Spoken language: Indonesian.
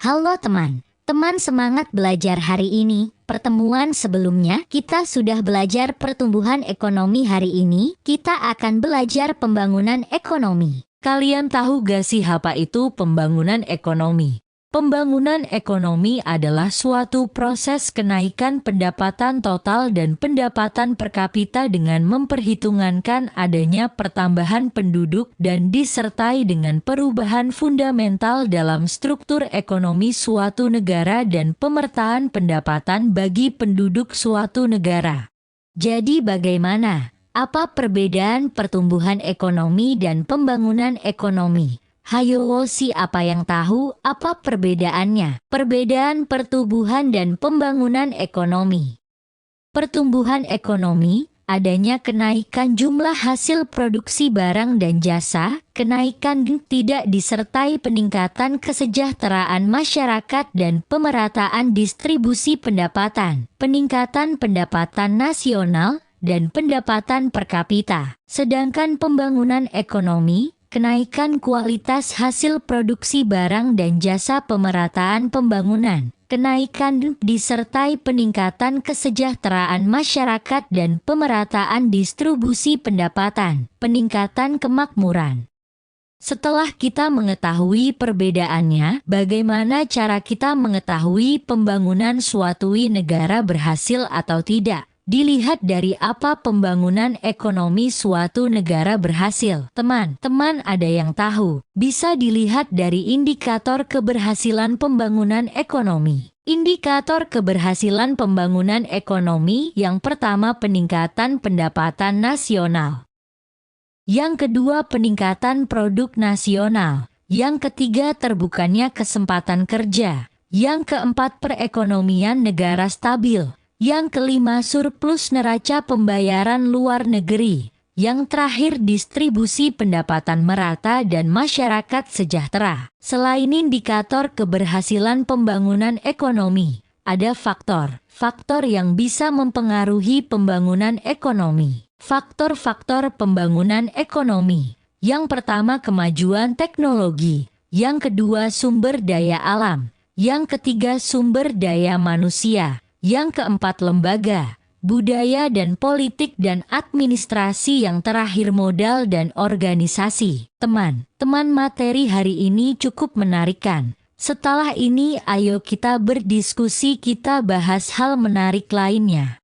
Halo teman, teman semangat belajar hari ini. Pertemuan sebelumnya kita sudah belajar pertumbuhan ekonomi, hari ini kita akan belajar pembangunan ekonomi. Kalian tahu gak sih apa itu pembangunan ekonomi? Pembangunan ekonomi adalah suatu proses kenaikan pendapatan total dan pendapatan per kapita dengan memperhitungkan adanya pertambahan penduduk dan disertai dengan perubahan fundamental dalam struktur ekonomi suatu negara dan pemetaan pendapatan bagi penduduk suatu negara. Jadi bagaimana? Apa perbedaan pertumbuhan ekonomi dan pembangunan ekonomi? Hayo siapa yang tahu apa perbedaannya? Perbedaan pertumbuhan dan pembangunan ekonomi. Pertumbuhan ekonomi, adanya kenaikan jumlah hasil produksi barang dan jasa, kenaikan tidak disertai peningkatan kesejahteraan masyarakat dan pemerataan distribusi pendapatan, peningkatan pendapatan nasional, dan pendapatan per kapita. Sedangkan pembangunan ekonomi, kenaikan kualitas hasil produksi barang dan jasa, pemerataan pembangunan, kenaikan disertai peningkatan kesejahteraan masyarakat dan pemerataan distribusi pendapatan, peningkatan kemakmuran. Setelah kita mengetahui perbedaannya, bagaimana cara kita mengetahui pembangunan suatu negara berhasil atau tidak? Dilihat dari apa pembangunan ekonomi suatu negara berhasil. Teman-teman ada yang tahu? Bisa dilihat dari indikator keberhasilan pembangunan ekonomi. Indikator keberhasilan pembangunan ekonomi yang pertama peningkatan pendapatan nasional. Yang kedua peningkatan produk nasional. Yang ketiga terbukanya kesempatan kerja. Yang keempat perekonomian negara stabil. Yang kelima surplus neraca pembayaran luar negeri. Yang terakhir distribusi pendapatan merata dan masyarakat sejahtera. Selain indikator keberhasilan pembangunan ekonomi, ada faktor yang bisa mempengaruhi pembangunan ekonomi. Faktor-faktor pembangunan ekonomi. Yang pertama kemajuan teknologi. Yang kedua sumber daya alam. Yang ketiga sumber daya manusia. Yang keempat lembaga, budaya dan politik dan administrasi. Yang terakhir modal dan organisasi. Teman-teman, materi hari ini cukup menarikkan. Setelah ini ayo kita berdiskusi, kita bahas hal menarik lainnya.